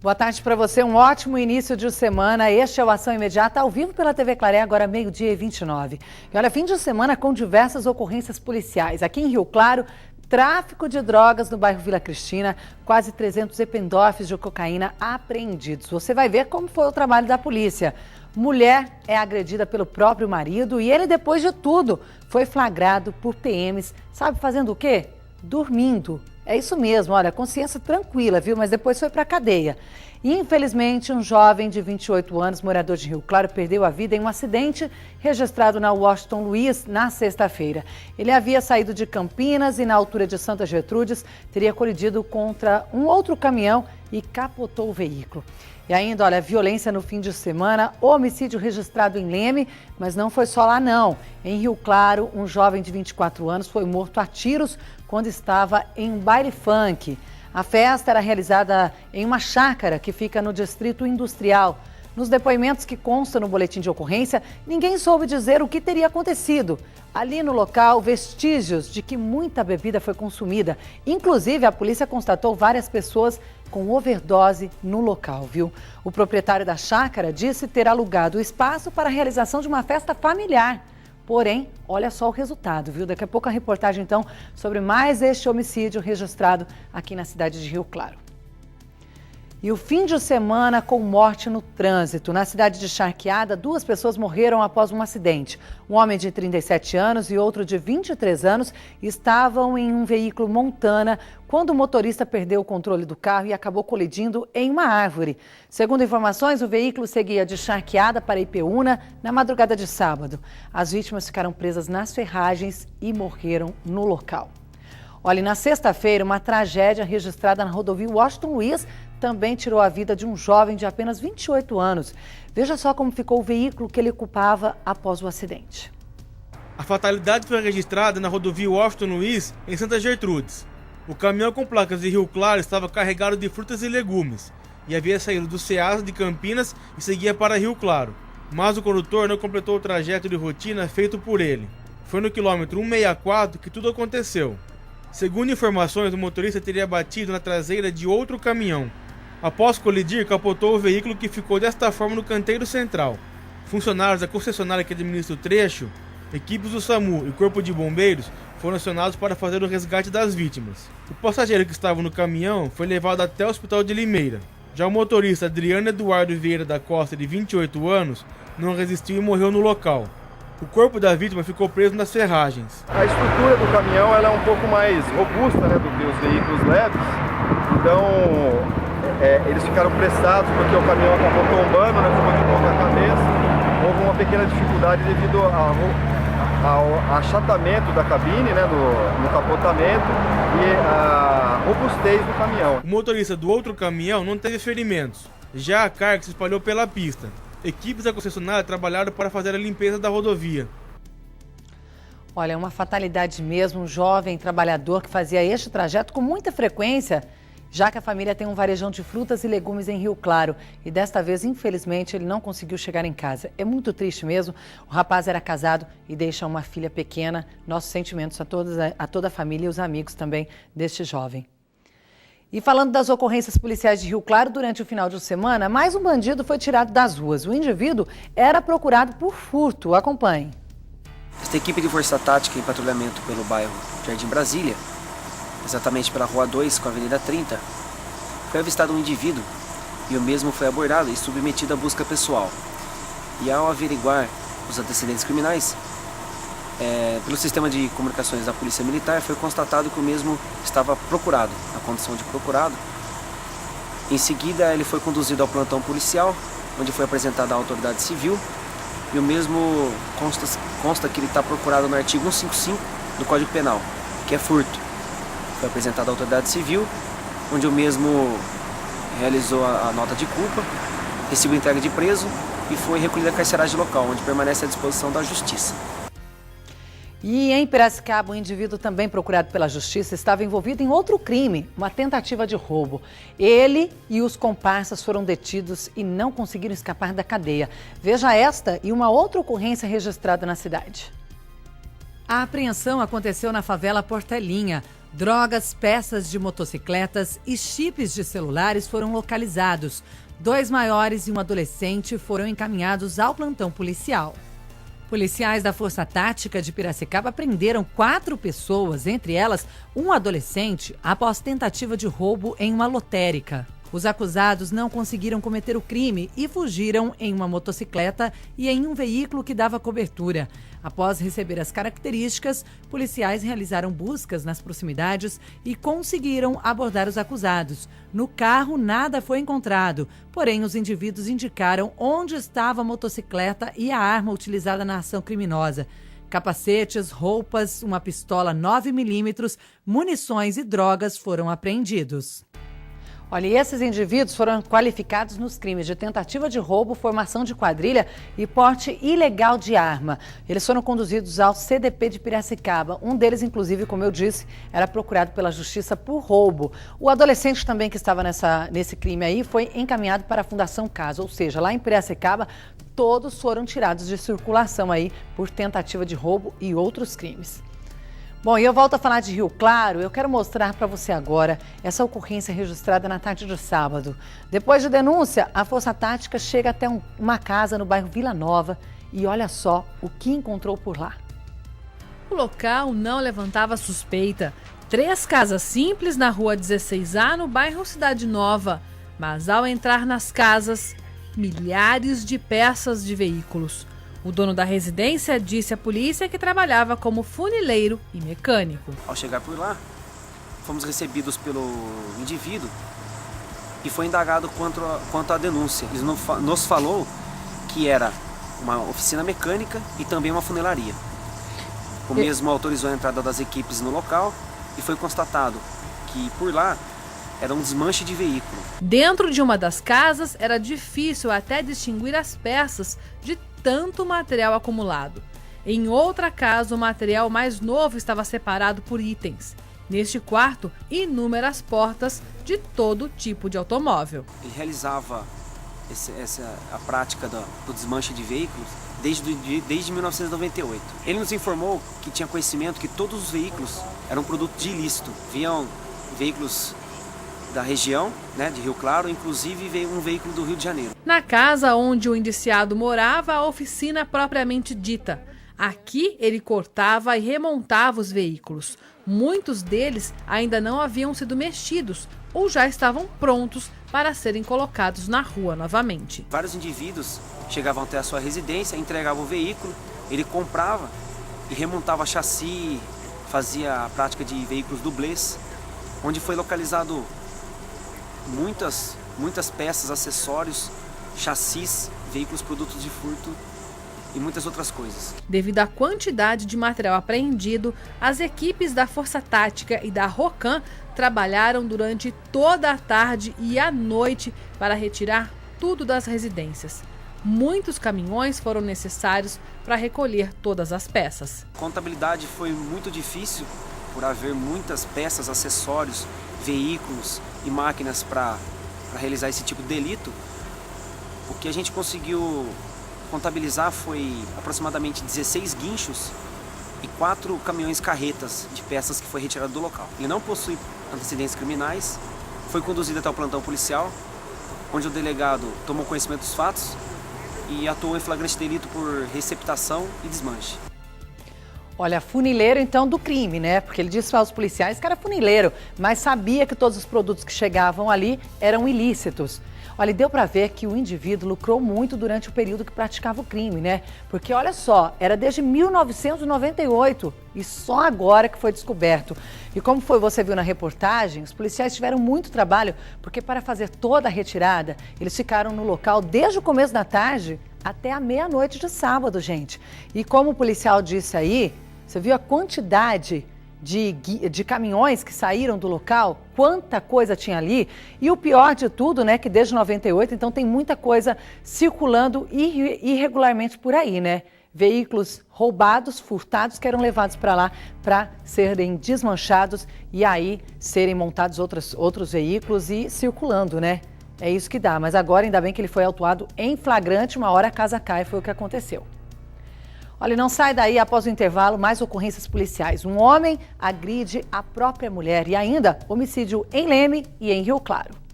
Boa tarde para você, um ótimo início de semana. Este é o Ação Imediata, ao vivo pela TV Claré, agora meio-dia e 29. E olha, fim de semana com diversas ocorrências policiais. Aqui em Rio Claro, tráfico de drogas no bairro Vila Cristina, quase 300 ependorfes de cocaína apreendidos. Você vai ver como foi o trabalho da polícia. Mulher é agredida pelo próprio marido e ele, depois de tudo, foi flagrado por PMs. Sabe fazendo o quê? Dormindo. É isso mesmo, olha, consciência tranquila, viu? Mas depois foi para a cadeia. E, infelizmente, um jovem de 28 anos, morador de Rio Claro, perdeu a vida em um acidente registrado na Washington Luiz na sexta-feira. Ele havia saído de Campinas e, na altura de Santa Gertrudes, teria colidido contra um outro caminhão e capotou o veículo. E ainda, olha, violência no fim de semana, homicídio registrado em Leme, mas não foi só lá não. Em Rio Claro, um jovem de 24 anos foi morto a tiros quando estava em um baile funk. A festa era realizada em uma chácara que fica no Distrito Industrial. Nos depoimentos que constam no boletim de ocorrência, ninguém soube dizer o que teria acontecido. Ali no local, vestígios de que muita bebida foi consumida. Inclusive, a polícia constatou várias pessoas com overdose no local, viu? O proprietário da chácara disse ter alugado o espaço para a realização de uma festa familiar. Porém, olha só o resultado, viu? Daqui a pouco a reportagem, então, sobre mais este homicídio registrado aqui na cidade de Rio Claro. E o fim de semana com morte no trânsito. Na cidade de Charqueada, 2 pessoas morreram após um acidente. Um homem de 37 anos e outro de 23 anos estavam em um veículo Montana quando o motorista perdeu o controle do carro e acabou colidindo em uma árvore. Segundo informações, o veículo seguia de Charqueada para Ipeúna na madrugada de sábado. As vítimas ficaram presas nas ferragens e morreram no local. Olha, na sexta-feira, uma tragédia registrada na rodovia Washington Luiz também tirou a vida de um jovem de apenas 28 anos. Veja só como ficou o veículo que ele ocupava após o acidente. A fatalidade foi registrada na rodovia Washington Luiz, em Santa Gertrudes. O caminhão com placas de Rio Claro estava carregado de frutas e legumes e havia saído do Ceasa de Campinas e seguia para Rio Claro. Mas o condutor não completou o trajeto de rotina feito por ele. Foi no quilômetro 164 que tudo aconteceu. Segundo informações, o motorista teria batido na traseira de outro caminhão. Após colidir, capotou o veículo que ficou desta forma no canteiro central. Funcionários da concessionária que administra o trecho, equipes do SAMU e Corpo de Bombeiros foram acionados para fazer o resgate das vítimas. O passageiro que estava no caminhão foi levado até o hospital de Limeira. Já o motorista Adriano Eduardo Vieira da Costa, de 28 anos, não resistiu e morreu no local. O corpo da vítima ficou preso nas ferragens. A estrutura do caminhão ela é um pouco mais robusta, né, do que os veículos leves. Então, eles ficaram pressados porque o caminhão acabou tombando, né, ficou de ponta cabeça. Houve uma pequena dificuldade devido ao achatamento da cabine, né, no capotamento e a robustez do caminhão. O motorista do outro caminhão não teve ferimentos. Já a carga se espalhou pela pista. Equipes da concessionária trabalharam para fazer a limpeza da rodovia. Olha, é uma fatalidade mesmo, um jovem trabalhador que fazia este trajeto com muita frequência, já que a família tem um varejão de frutas e legumes em Rio Claro. E desta vez, infelizmente, ele não conseguiu chegar em casa. É muito triste mesmo. O rapaz era casado e deixa uma filha pequena. Nossos sentimentos a toda a família e os amigos também deste jovem. E falando das ocorrências policiais de Rio Claro, durante o final de semana, mais um bandido foi tirado das ruas. O indivíduo era procurado por furto. Acompanhe. Esta equipe de força tática em patrulhamento pelo bairro Jardim Brasília, exatamente pela Rua 2 com a Avenida 30, foi avistado um indivíduo e o mesmo foi abordado e submetido à busca pessoal. E ao averiguar os antecedentes criminais, pelo sistema de comunicações da Polícia Militar, foi constatado que o mesmo estava procurado, na condição de procurado. Em seguida, ele foi conduzido ao plantão policial, onde foi apresentado à autoridade civil, e o mesmo consta que ele está procurado no artigo 155 do Código Penal, que é furto. Foi apresentado à autoridade civil, onde o mesmo realizou a nota de culpa, recebeu entrega de preso e foi recolhido à carceragem local, onde permanece à disposição da Justiça. E em Piracicaba, um indivíduo também procurado pela Justiça estava envolvido em outro crime, uma tentativa de roubo. Ele e os comparsas foram detidos e não conseguiram escapar da cadeia. Veja esta e uma outra ocorrência registrada na cidade. A apreensão aconteceu na favela Portelinha. Drogas, peças de motocicletas e chips de celulares foram localizados. 2 maiores e um adolescente foram encaminhados ao plantão policial. Policiais da Força Tática de Piracicaba prenderam 4 pessoas, entre elas um adolescente, após tentativa de roubo em uma lotérica. Os acusados não conseguiram cometer o crime e fugiram em uma motocicleta e em um veículo que dava cobertura. Após receber as características, policiais realizaram buscas nas proximidades e conseguiram abordar os acusados. No carro, nada foi encontrado, porém os indivíduos indicaram onde estava a motocicleta e a arma utilizada na ação criminosa. Capacetes, roupas, uma pistola 9mm, munições e drogas foram apreendidos. Olha, e esses indivíduos foram qualificados nos crimes de tentativa de roubo, formação de quadrilha e porte ilegal de arma. Eles foram conduzidos ao CDP de Piracicaba. Um deles, inclusive, como eu disse, era procurado pela justiça por roubo. O adolescente também que estava nesse crime aí foi encaminhado para a Fundação Casa, ou seja, lá em Piracicaba, todos foram tirados de circulação aí por tentativa de roubo e outros crimes. Bom, e eu volto a falar de Rio Claro. Eu quero mostrar para você agora essa ocorrência registrada na tarde de sábado. Depois de denúncia, a Força Tática chega até uma casa no bairro Vila Nova e olha só o que encontrou por lá. O local não levantava suspeita. 3 casas simples na rua 16A, no bairro Cidade Nova. Mas ao entrar nas casas, milhares de peças de veículos. O dono da residência disse à polícia que trabalhava como funileiro e mecânico. Ao chegar por lá, fomos recebidos pelo indivíduo e foi indagado quanto à denúncia. Ele nos falou que era uma oficina mecânica e também uma funilaria. O mesmo autorizou a entrada das equipes no local e foi constatado que por lá era um desmanche de veículo. Dentro de uma das casas era difícil até distinguir as peças de tanto material acumulado. Em outra casa, o material mais novo estava separado por itens. Neste quarto, inúmeras portas de todo tipo de automóvel. Ele realizava a prática do desmanche de veículos desde 1998. Ele nos informou que tinha conhecimento que todos os veículos eram produto de ilícito. Vinham veículos da região, de Rio Claro, inclusive veio um veículo do Rio de Janeiro. Na casa onde o indiciado morava, a oficina propriamente dita. Aqui ele cortava e remontava os veículos. Muitos deles ainda não haviam sido mexidos ou já estavam prontos para serem colocados na rua novamente. Vários indivíduos chegavam até a sua residência, entregavam o veículo, ele comprava e remontava chassi, fazia a prática de veículos dublês, onde foi localizado muitas peças, acessórios, chassis, veículos produtos de furto e muitas outras coisas. Devido à quantidade de material apreendido, as equipes da Força Tática e da Rocan trabalharam durante toda a tarde e a noite para retirar tudo das residências. Muitos caminhões foram necessários para recolher todas as peças. A contabilidade foi muito difícil por haver muitas peças, acessórios, veículos e máquinas para realizar esse tipo de delito. O que a gente conseguiu contabilizar foi aproximadamente 16 guinchos e 4 caminhões carretas de peças que foi retirado do local. Ele não possui antecedentes criminais, foi conduzido até o plantão policial, onde o delegado tomou conhecimento dos fatos e atuou em flagrante delito por receptação e desmanche. Olha, funileiro então do crime, né? Porque ele disse aos policiais que era funileiro, mas sabia que todos os produtos que chegavam ali eram ilícitos. Olha, deu para ver que o indivíduo lucrou muito durante o período que praticava o crime, né? Porque olha só, era desde 1998 e só agora que foi descoberto. E como você viu na reportagem, os policiais tiveram muito trabalho, porque para fazer toda a retirada, eles ficaram no local desde o começo da tarde até a meia-noite de sábado, gente. E como o policial disse aí, você viu a quantidade de caminhões que saíram do local, quanta coisa tinha ali. E o pior de tudo, né, que desde 98, então tem muita coisa circulando irregularmente por aí, né? Veículos roubados, furtados, que eram levados para lá para serem desmanchados e aí serem montados outros veículos e circulando, né? É isso que dá, mas agora ainda bem que ele foi autuado em flagrante, uma hora a casa cai, foi o que aconteceu. Olha, não sai daí, após o intervalo, mais ocorrências policiais. Um homem agride a própria mulher e ainda homicídio em Leme e em Rio Claro.